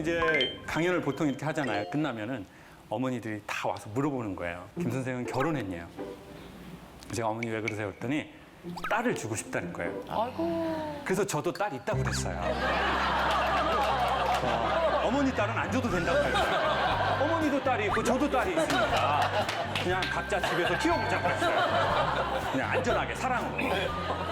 이제 강연을 보통 이렇게 하잖아요. 끝나면은 어머니들이 다 와서 물어보는 거예요. 김 선생은 결혼했냐요. 제가 어머니 왜 그러세요? 그랬더니 딸을 주고 싶다는 거예요. 아이고. 그래서 저도 딸 있다고 그랬어요. 어머니 딸은 안 줘도 된다고 했어요. 어머니도 딸이 있고 저도 딸이 있으니까 그냥 각자 집에서 키워보자고 했어요. 그냥 안전하게 사랑으로.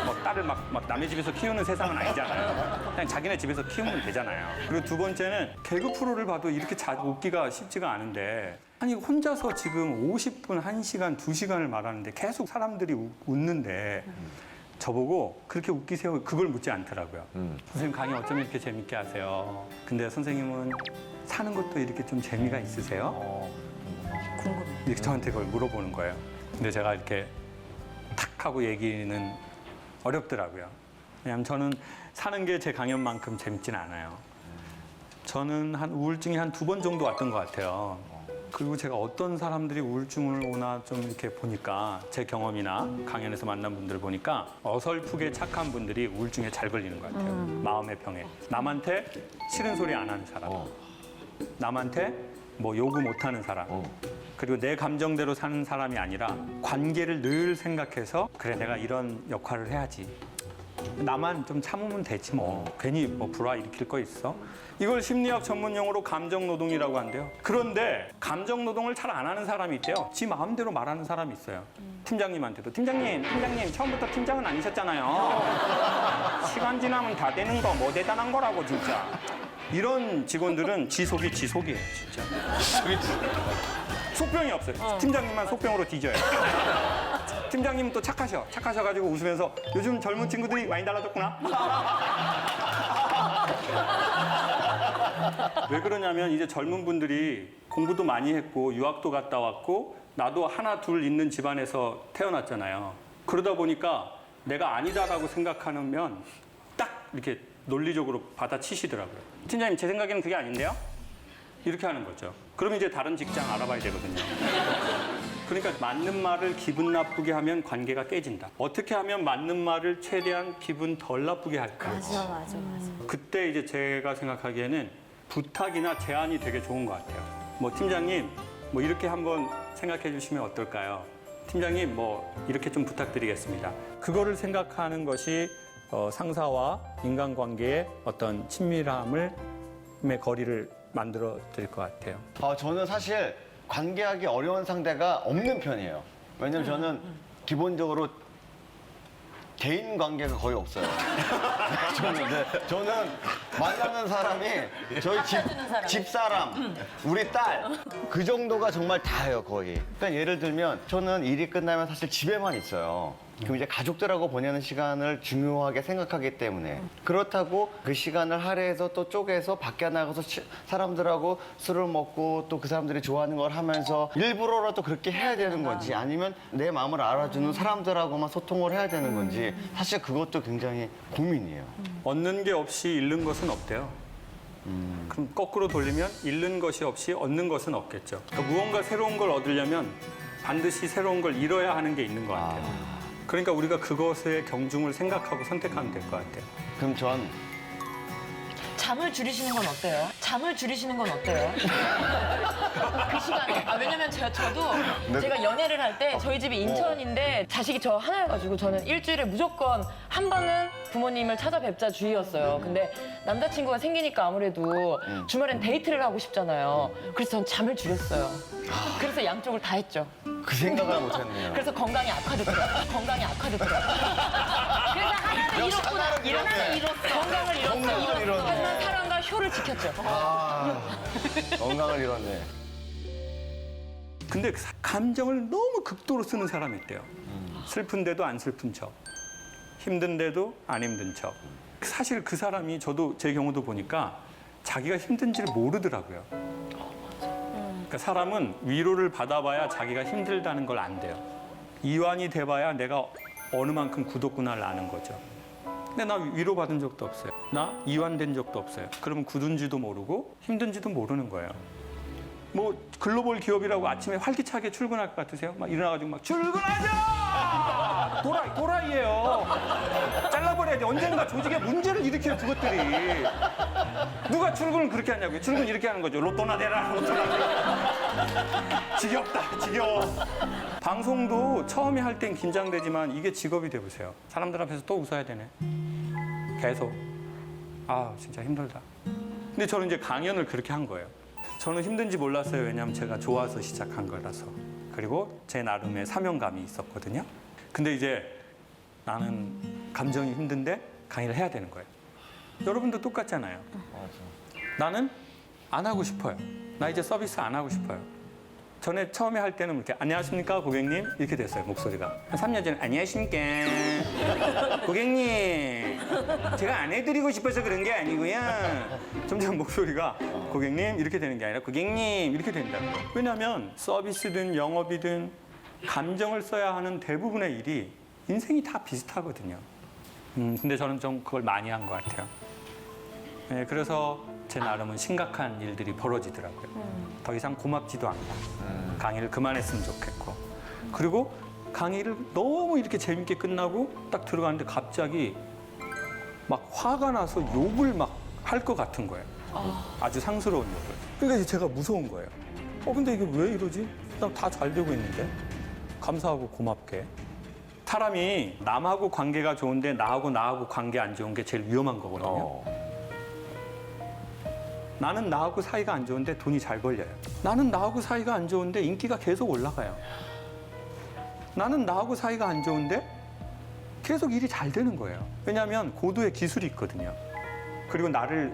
뭐 딸을 막 남의 집에서 키우는 세상은 아니잖아요. 그냥 자기네 집에서 키우면 되잖아요. 그리고 두 번째는 개그 프로를 봐도 이렇게 웃기가 쉽지가 않은데 아니 혼자서 지금 50분, 1시간, 2시간을 말하는데 계속 사람들이 웃는데 저보고 그렇게 웃기세요? 그걸 묻지 않더라고요. 선생님 강의 어쩜 이렇게 재밌게 하세요? 근데 선생님은 사는 것도 이렇게 좀 재미가 있으세요? 궁금해. 이렇게 저한테 그걸 물어보는 거예요. 근데 제가 이렇게 탁 하고 얘기는 어렵더라고요. 왜냐하면 저는 사는 게 제 강연만큼 재밌진 않아요. 저는 우울증이 한 2번 정도 왔던 것 같아요. 그리고 제가 어떤 사람들이 우울증을 오나 좀 이렇게 보니까 제 경험이나 강연에서 만난 분들을 보니까 어설프게 착한 분들이 우울증에 잘 걸리는 것 같아요. 마음의 병에. 남한테 싫은 소리 안 하는 사람. 남한테 뭐 요구 못 하는 사람. 그리고 내 감정대로 사는 사람이 아니라 관계를 늘 생각해서 그래 내가 이런 역할을 해야지. 나만 좀 참으면 되지 뭐. 괜히 뭐 불화 일으킬 거 있어? 이걸 심리학 전문 용어로 감정노동이라고 한대요. 그런데 감정노동을 잘 안 하는 사람이 있대요. 지 마음대로 말하는 사람이 있어요. 팀장님한테도 팀장님 처음부터 팀장은 아니셨잖아요. 시간 지나면 다 되는 거 뭐 대단한 거라고 진짜. 이런 직원들은 지속이에요 진짜. 속병이 없어요. 팀장님만 속병으로 뒤져요. 팀장님은 또 착하셔가지고 웃으면서 요즘 젊은 친구들이 많이 달라졌구나. 왜 그러냐면 이제 젊은 분들이 공부도 많이 했고 유학도 갔다 왔고 나도 하나 둘 있는 집안에서 태어났잖아요. 그러다 보니까 내가 아니다라고 생각하면 딱 이렇게 논리적으로 받아치시더라고요. 팀장님 제 생각에는 그게 아닌데요? 이렇게 하는 거죠. 그럼 이제 다른 직장 알아봐야 되거든요. 그러니까 맞는 말을 기분 나쁘게 하면 관계가 깨진다. 어떻게 하면 맞는 말을 최대한 기분 덜 나쁘게 할까? 맞아. 그때 이제 제가 생각하기에는 부탁이나 제안이 되게 좋은 것 같아요. 뭐 팀장님 뭐 이렇게 한번 생각해 주시면 어떨까요? 팀장님 뭐 이렇게 좀 부탁드리겠습니다. 그거를 생각하는 것이 상사와 인간관계의 어떤 친밀함의 거리를 만들어 드릴 것 같아요. 저는 사실 관계하기 어려운 상대가 없는 편이에요. 왜냐면 저는 기본적으로 개인 관계가 거의 없어요. 저는 만나는 사람이 저희 집사람, 우리 딸, 그 정도가 정말 다예요, 거의. 그러니까 예를 들면 저는 일이 끝나면 사실 집에만 있어요. 그럼 이제 가족들하고 보내는 시간을 중요하게 생각하기 때문에 그렇다고 그 시간을 할애해서 또 쪼개서 밖에 나가서 사람들하고 술을 먹고 또 그 사람들이 좋아하는 걸 하면서 일부러라도 그렇게 해야 되는 건지 아니면 내 마음을 알아주는 사람들하고만 소통을 해야 되는 건지 사실 그것도 굉장히 고민이에요. 얻는 게 없이 잃는 것은 없대요. 그럼 거꾸로 돌리면 잃는 것이 없이 얻는 것은 없겠죠. 그러니까 무언가 새로운 걸 얻으려면 반드시 새로운 걸 잃어야 하는 게 있는 것 같아요. 그러니까 우리가 그것의 경중을 생각하고 선택하면 될 것 같아요. 그럼 전 잠을 줄이시는 건 어때요? 잠을 줄이시는 건 어때요? 그 시간에. 왜냐면 저도 제가 연애를 할 때 저희 집이 인천인데 자식이 저 하나여가지고 저는 일주일에 무조건 한 번은 부모님을 찾아뵙자 주의였어요. 근데 남자친구가 생기니까 아무래도 주말엔 데이트를 하고 싶잖아요. 그래서 전 잠을 줄였어요. 그래서 양쪽을 다 했죠. 그 생각을 못했네요. 그래서 건강이 악화되더라고요. 그래서 하나는 잃었구나. 하나는 잃었어. 건강을 잃었어. 하지만 사랑과 효를 지켰죠. 건강을 잃었네. 근데 감정을 너무 극도로 쓰는 사람이 있대요. 슬픈데도 안 슬픈 척, 힘든데도 안 힘든 척. 사실 그 사람이 저도 제 경우도 보니까 자기가 힘든지를 모르더라고요. 그러니까 사람은 위로를 받아봐야 자기가 힘들다는 걸 안대요. 이완이 돼봐야 내가 어느 만큼 굳었구나를 아는 거죠. 근데 나 위로 받은 적도 없어요. 나 이완된 적도 없어요. 그러면 굳은지도 모르고 힘든지도 모르는 거예요. 뭐 글로벌 기업이라고 아침에 활기차게 출근할 것 같으세요? 막 일어나가지고 막 출근하자! 도라이예요. 잘라버려야지. 언젠가 조직에 문제를 일으켜요, 그것들이. 누가 출근을 그렇게 하냐고요. 출근 이렇게 하는 거죠. 로또나 대라, 로또나 대라. 지겹다, 지겨워. 방송도 처음에 할 땐 긴장되지만 이게 직업이 돼보세요. 사람들 앞에서 또 웃어야 되네. 계속. 아, 진짜 힘들다. 근데 저는 이제 강연을 그렇게 한 거예요. 저는 힘든지 몰랐어요. 왜냐하면 제가 좋아서 시작한 거라서. 그리고 제 나름의 사명감이 있었거든요. 근데 이제 나는 감정이 힘든데 강의를 해야 되는 거예요. 여러분도 똑같잖아요. 나는 안 하고 싶어요. 나 이제 서비스 안 하고 싶어요. 전에 처음에 할 때는 이렇게 안녕하십니까 고객님 이렇게 됐어요 목소리가. 한 3년 전에 안녕하십니까 고객님 제가 안 해드리고 싶어서 그런 게 아니고요. 점점 목소리가 고객님 이렇게 되는 게 아니라 고객님 이렇게 된다고요. 왜냐하면 서비스든 영업이든 감정을 써야 하는 대부분의 일이 인생이 다 비슷하거든요. 근데 저는 좀 그걸 많이 한 것 같아요. 네, 그래서 제 나름은 심각한 일들이 벌어지더라고요. 더 이상 고맙지도 않고 강의를 그만했으면 좋겠고, 그리고 강의를 너무 이렇게 재밌게 끝나고 딱 들어가는데 갑자기 막 화가 나서 욕을 막 할 것 같은 거예요. 아주 상스러운 욕을. 그러니까 이제 제가 무서운 거예요. 근데 이게 왜 이러지? 나 다 잘 되고 있는데? 감사하고 고맙게. 사람이 남하고 관계가 좋은데 나하고 관계 안 좋은 게 제일 위험한 거거든요. 나는 나하고 사이가 안 좋은데 돈이 잘 벌려요. 나는 나하고 사이가 안 좋은데 인기가 계속 올라가요. 나는 나하고 사이가 안 좋은데 계속 일이 잘 되는 거예요. 왜냐하면 고도의 기술이 있거든요. 그리고 나를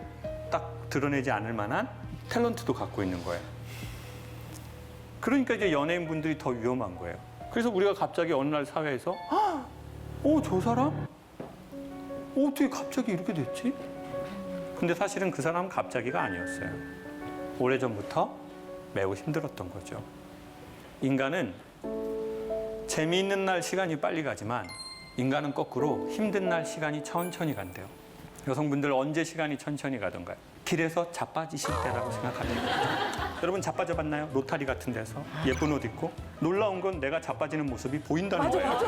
딱 드러내지 않을 만한 탤런트도 갖고 있는 거예요. 그러니까 이제 연예인분들이 더 위험한 거예요. 그래서 우리가 갑자기 어느 날 사회에서 저 사람? 어떻게 갑자기 이렇게 됐지? 근데 사실은 그 사람은 갑자기가 아니었어요. 오래전부터 매우 힘들었던 거죠. 인간은 재미있는 날 시간이 빨리 가지만 인간은 거꾸로 힘든 날 시간이 천천히 간대요. 여성분들 언제 시간이 천천히 가던가요? 길에서 자빠지실 때라고 생각하는 거죠. 여러분 자빠져봤나요? 로타리 같은 데서 예쁜 옷 입고 놀라운 건 내가 자빠지는 모습이 보인다는 거예요.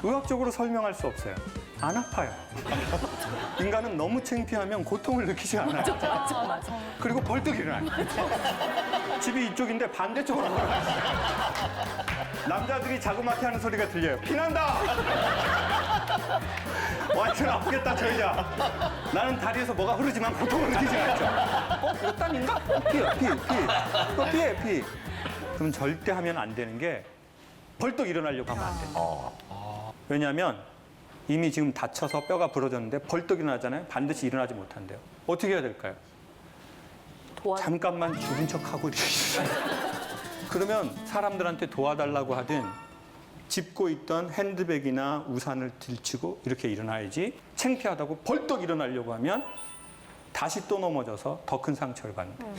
의학적으로 설명할 수 없어요. 안 아파요. 인간은 너무 창피하면 고통을 느끼지 않아요. 그리고 벌떡 일어나요. 집이 이쪽인데 반대쪽으로 걸어가요. 남자들이 자그맣게 하는 소리가 들려요. 피난다! 완전 아프겠다, 저 여자. 나는 다리에서 뭐가 흐르지만 고통을 느끼지 않죠. 이거 땀인가? 피해. 그럼 절대 하면 안 되는 게 벌떡 일어나려고 하면 안 돼요. 왜냐하면 이미 지금 다쳐서 뼈가 부러졌는데 벌떡 일어나잖아요. 반드시 일어나지 못한대요. 어떻게 해야 될까요? 잠깐만 죽은 척하고 이렇게 그러면 사람들한테 도와달라고 하든 짚고 있던 핸드백이나 우산을 들치고 이렇게 일어나야지, 창피하다고 벌떡 일어나려고 하면 다시 또 넘어져서 더 큰 상처를 받는 거예요.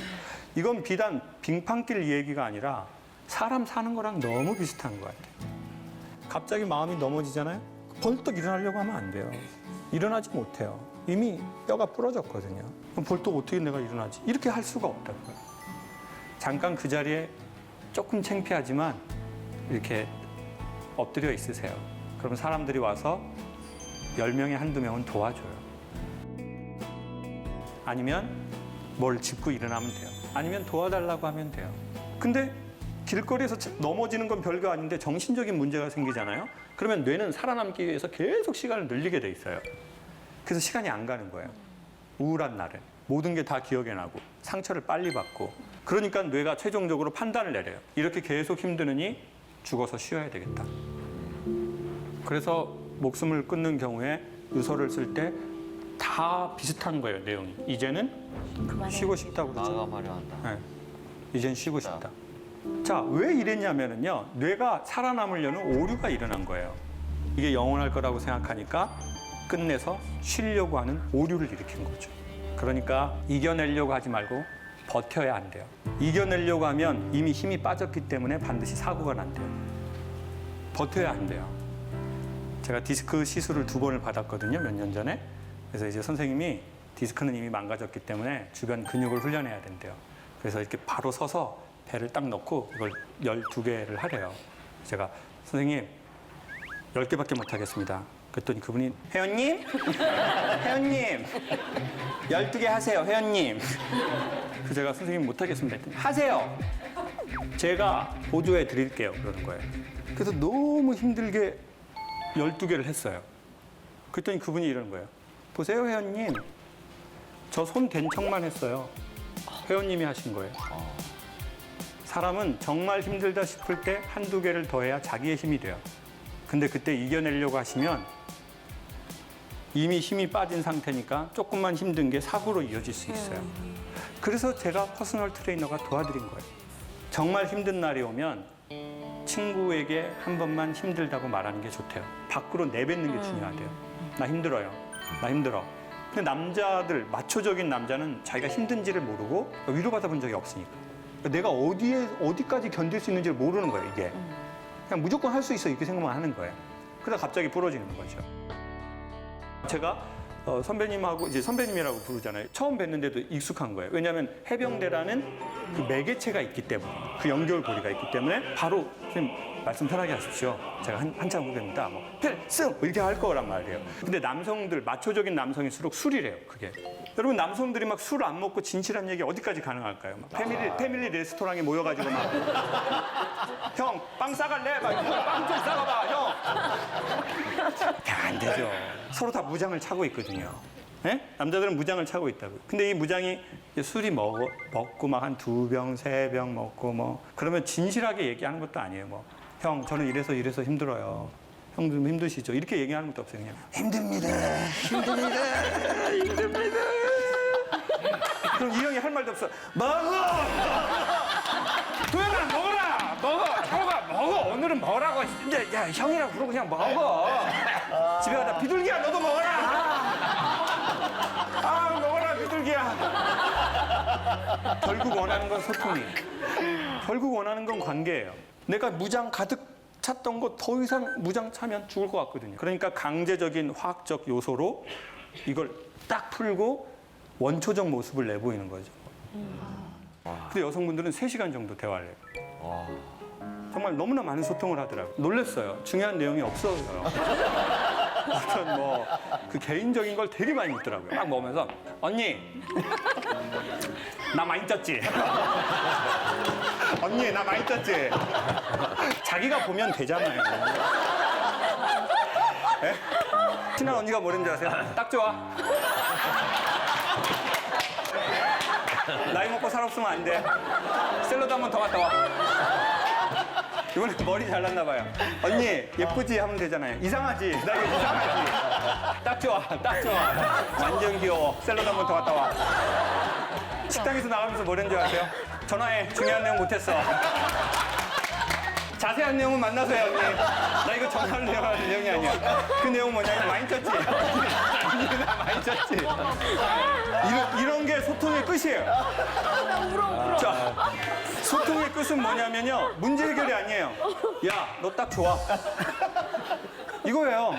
이건 비단 빙판길 얘기가 아니라 사람 사는 거랑 너무 비슷한 것 같아요. 갑자기 마음이 넘어지잖아요. 벌떡 일어나려고 하면 안 돼요. 일어나지 못해요. 이미 뼈가 부러졌거든요. 그럼 벌떡 어떻게 내가 일어나지? 이렇게 할 수가 없다고요. 잠깐 그 자리에 조금 창피하지만 이렇게 엎드려 있으세요. 그럼 사람들이 와서 10명에 한두 명은 도와줘요. 아니면 뭘 짚고 일어나면 돼요. 아니면 도와달라고 하면 돼요. 근데 길거리에서 넘어지는 건 별거 아닌데 정신적인 문제가 생기잖아요. 그러면 뇌는 살아남기 위해서 계속 시간을 늘리게 돼 있어요. 그래서 시간이 안 가는 거예요. 우울한 날은 모든 게 다 기억에 나고 상처를 빨리 받고, 그러니까 뇌가 최종적으로 판단을 내려요. 이렇게 계속 힘드느니 죽어서 쉬어야 되겠다. 그래서 목숨을 끊는 경우에 유서를 쓸 때 다 비슷한 거예요, 내용이. 이제는 쉬고 싶다고 그러죠. 마감하려 한다. 네. 이젠 쉬고 싶다. 자, 왜 이랬냐면요. 뇌가 살아남으려는 오류가 일어난 거예요. 이게 영원할 거라고 생각하니까 끝내서 쉬려고 하는 오류를 일으킨 거죠. 그러니까 이겨내려고 하지 말고 버텨야 안 돼요. 이겨내려고 하면 이미 힘이 빠졌기 때문에 반드시 사고가 난대요. 버텨야 안 돼요. 제가 디스크 시술을 2번을 받았거든요, 몇 년 전에. 그래서 이제 선생님이 디스크는 이미 망가졌기 때문에 주변 근육을 훈련해야 된대요. 그래서 이렇게 바로 서서 배를 딱 넣고 이걸 12개를 하래요. 제가 선생님 10개밖에 못 하겠습니다. 그랬더니 그분이 회원님? 회원님 12개 하세요 회원님. 그래서 제가 선생님 못 하겠습니다 했더니 하세요. 제가 보조해 드릴게요 그러는 거예요. 그래서 너무 힘들게 12개를 했어요. 그랬더니 그분이 이러는 거예요. 보세요 회원님 저 손 댄 척만 했어요. 회원님이 하신 거예요. 사람은 정말 힘들다 싶을 때 한두 개를 더 해야 자기의 힘이 돼요. 근데 그때 이겨내려고 하시면 이미 힘이 빠진 상태니까 조금만 힘든 게 사고로 이어질 수 있어요. 그래서 제가 퍼스널 트레이너가 도와드린 거예요. 정말 힘든 날이 오면 친구에게 한 번만 힘들다고 말하는 게 좋대요. 밖으로 내뱉는 게 중요하대요. 나 힘들어요. 나 힘들어. 근데 남자들, 마초적인 남자는 자기가 힘든지를 모르고 위로받아 본 적이 없으니까. 내가 어디까지 견딜 수 있는지를 모르는 거예요, 이게. 그냥 무조건 할 수 있어 이렇게 생각만 하는 거예요. 그러다 갑자기 부러지는 거죠. 제가 선배님하고 이제 선배님이라고 부르잖아요. 처음 뵀는데도 익숙한 거예요. 왜냐하면 해병대라는 그 매개체가 있기 때문에 그 연결고리가 있기 때문에 바로 선생님 말씀 편하게 하십시오. 제가 한참 후배입니다. 뭐 필승 이렇게 할 거란 말이에요. 근데 남성들 마초적인 남성일수록 술이래요. 그게. 여러분 남성들이 막 술 안 먹고 진실한 얘기 어디까지 가능할까요? 막 패밀리 레스토랑에 모여가지고 막 형 빵 싸갈래? 빵 좀 싸가봐 형. 안 되죠. 서로 다 무장을 차고 있거든요. 예? 남자들은 무장을 차고 있다고요. 근데 이 무장이 술이 먹고 막 한 2병, 3병 먹고 뭐 그러면 진실하게 얘기하는 것도 아니에요. 뭐 형 저는 이래서 힘들어요. 형 좀 힘드시죠? 이렇게 얘기하는 것도 없어요. 그냥 힘듭니다. 그럼 이 형이 할 말도 없어. 먹어! 도현아 먹어라! 먹어! 오늘은 먹으라고. 이제 야 형이라고 부르고 그냥 먹어. 집에 가다 비둘기야 너도 먹어라! 아 먹어라 비둘기야. 결국 원하는 건 소통이에요. 결국 원하는 건 관계예요. 내가 무장 가득 찼던 거 더 이상 무장 차면 죽을 것 같거든요. 그러니까 강제적인 화학적 요소로 이걸 딱 풀고 원초적 모습을 내보이는 거죠. 근데 여성분들은 3시간 정도 대화를 해요. 정말 너무나 많은 소통을 하더라고요. 놀랐어요. 중요한 내용이 없어요. 어떤 그 개인적인 걸 되게 많이 묻더라고요. 막 먹으면서 언니 나 많이 쪘지? 언니 나 많이 쪘지? 자기가 보면 되잖아요. 예? 친한 언니가 뭐랬는지 아세요? 딱 좋아. 나이 먹고 살 없으면 안 돼. 샐러드 한 번 더 갔다 와. 이번에 머리 잘났나 봐요. 언니 예쁘지 하면 되잖아요. 이상하지? 나 이거 이상하지? 딱 좋아. 완전 귀여워. 샐러드 한 번 더 갔다 와. 식당에서 나가면서 뭐랬는지 아세요? 전화해. 중요한 내용 못했어. 자세한 내용은 만나서 해, 언니. 나 이거 전화를 내용할 내용이 아니야. 그 내용 뭐냐면 많이 쪘지? 언니 나 많이 쪘지? 이런 게 소통의 끝이에요. 자, 소통의 끝은 뭐냐면요. 문제 해결이 아니에요. 야, 너 딱 좋아. 이거예요.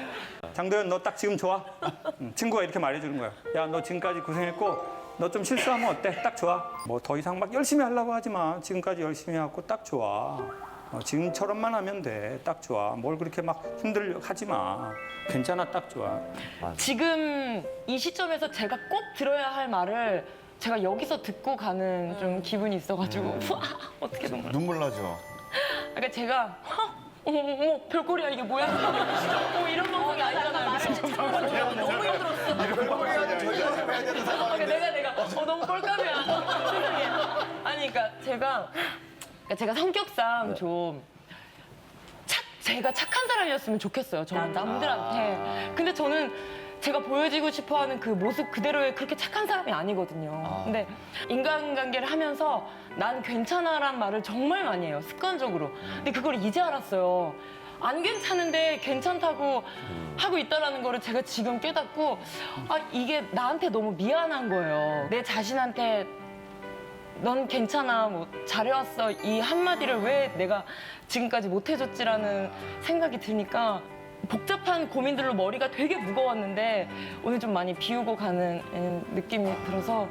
장도연, 너 딱 지금 좋아. 친구가 이렇게 말해주는 거야. 야, 너 지금까지 고생했고 너 좀 실수하면 어때? 딱 좋아. 뭐 더 이상 막 열심히 하려고 하지 마. 지금까지 열심히 해갖고 딱 좋아. 지금처럼만 하면 돼. 딱 좋아. 뭘 그렇게 막 힘들려 하지 마. 괜찮아. 딱 좋아. 지금 이 시점에서 제가 꼭 들어야 할 말을 제가 여기서 듣고 가는 좀 기분이 있어가지고 어떻게 눈물 나죠. 그러니까 제가 어머 별꼴이야 이게 뭐야? 이런 방송이 아니잖아요. 너무 힘들었어. 내가 너무 꼴감이야. 세상에. 아니 그러니까 제가 성격상 좀 제가 착한 사람이었으면 좋겠어요. 저는 남들한테. 근데 저는 제가 보여지고 싶어하는 그 모습 그대로의 그렇게 착한 사람이 아니거든요. 근데 인간관계를 하면서 난 괜찮아란 말을 정말 많이 해요. 습관적으로. 근데 그걸 이제 알았어요. 안 괜찮은데 괜찮다고 하고 있다라는 거를 제가 지금 깨닫고 이게 나한테 너무 미안한 거예요. 내 자신한테 넌 괜찮아, 뭐 잘해왔어 이 한마디를 왜 내가 지금까지 못 해줬지라는 생각이 드니까 복잡한 고민들로 머리가 되게 무거웠는데 오늘 좀 많이 비우고 가는 느낌이 들어서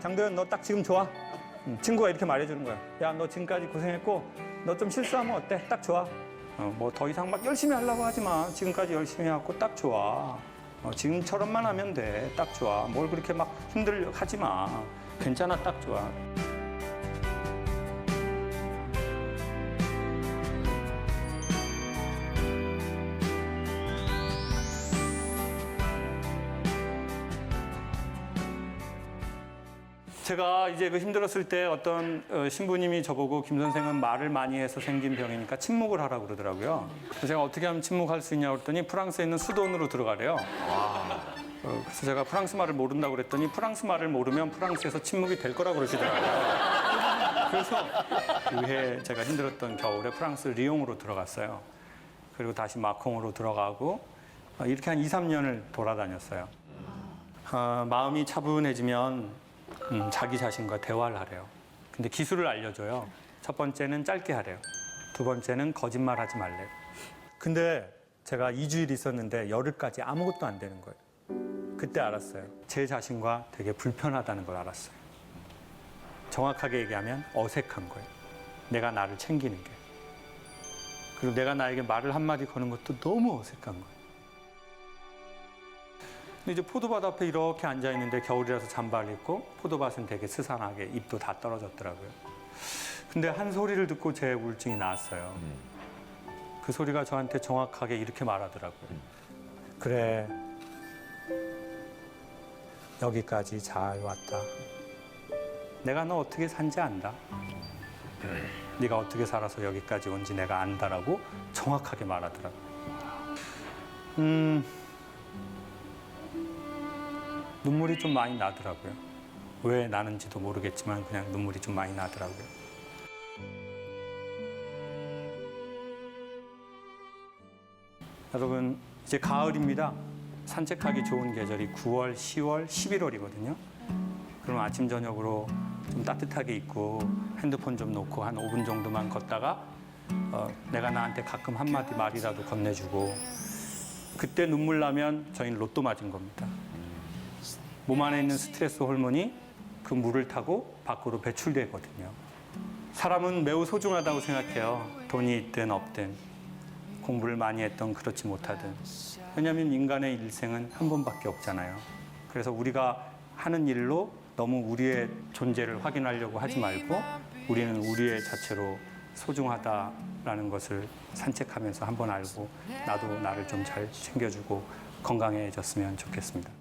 장도연, 너 딱 지금 좋아. 친구가 이렇게 말해주는 거야. 야, 너 지금까지 고생했고 너 좀 실수하면 어때? 딱 좋아. 뭐 더 이상 막 열심히 하려고 하지 마. 지금까지 열심히 해갖고 딱 좋아. 지금처럼만 하면 돼. 딱 좋아. 뭘 그렇게 막 힘들려 하지 마. 괜찮아, 딱 좋아. 제가 이제 그 힘들었을 때 어떤 신부님이 저보고 김 선생은 말을 많이 해서 생긴 병이니까 침묵을 하라고 그러더라고요. 그래서 제가 어떻게 하면 침묵할 수 있냐고 그랬더니 프랑스에 있는 수도원으로 들어가래요. 그래서 제가 프랑스 말을 모른다고 그랬더니 프랑스 말을 모르면 프랑스에서 침묵이 될 거라고 그러시더라고요. 그래서 그해 제가 힘들었던 겨울에 프랑스 리옹으로 들어갔어요. 그리고 다시 마콩으로 들어가고 이렇게 한 2, 3년을 돌아다녔어요. 마음이 차분해지면 자기 자신과 대화를 하래요. 근데 기술을 알려줘요. 첫 번째는 짧게 하래요. 두 번째는 거짓말하지 말래요. 근데 제가 2주일 있었는데 열흘까지 아무것도 안 되는 거예요. 그때 알았어요. 제 자신과 되게 불편하다는 걸 알았어요. 정확하게 얘기하면 어색한 거예요. 내가 나를 챙기는 게. 그리고 내가 나에게 말을 한마디 거는 것도 너무 어색한 거예요. 근데 이제 포도밭 앞에 이렇게 앉아 있는데 겨울이라서 잠바를 입고 포도밭은 되게 스산하게 잎도 다 떨어졌더라고요. 근데 한 소리를 듣고 제 우울증이 나았어요. 그 소리가 저한테 정확하게 이렇게 말하더라고요. 그래, 여기까지 잘 왔다. 내가 너 어떻게 산지 안다. 네가 어떻게 살아서 여기까지 온지 내가 안다라고 정확하게 말하더라고요. 눈물이 좀 많이 나더라고요. 왜 나는지도 모르겠지만 그냥 눈물이 좀 많이 나더라고요. 여러분, 이제 가을입니다. 산책하기 좋은 계절이 9월, 10월, 11월이거든요. 그럼 아침, 저녁으로 좀 따뜻하게 입고 핸드폰 좀 놓고 한 5분 정도만 걷다가 내가 나한테 가끔 한마디 말이라도 건네주고 그때 눈물 나면 저희는 로또 맞은 겁니다. 몸 안에 있는 스트레스 호르몬이 그 물을 타고 밖으로 배출되거든요. 사람은 매우 소중하다고 생각해요. 돈이 있든 없든 공부를 많이 했든 그렇지 못하든. 왜냐하면 인간의 일생은 한 번밖에 없잖아요. 그래서 우리가 하는 일로 너무 우리의 존재를 확인하려고 하지 말고 우리는 우리의 자체로 소중하다라는 것을 산책하면서 한번 알고 나도 나를 좀 잘 챙겨주고 건강해졌으면 좋겠습니다.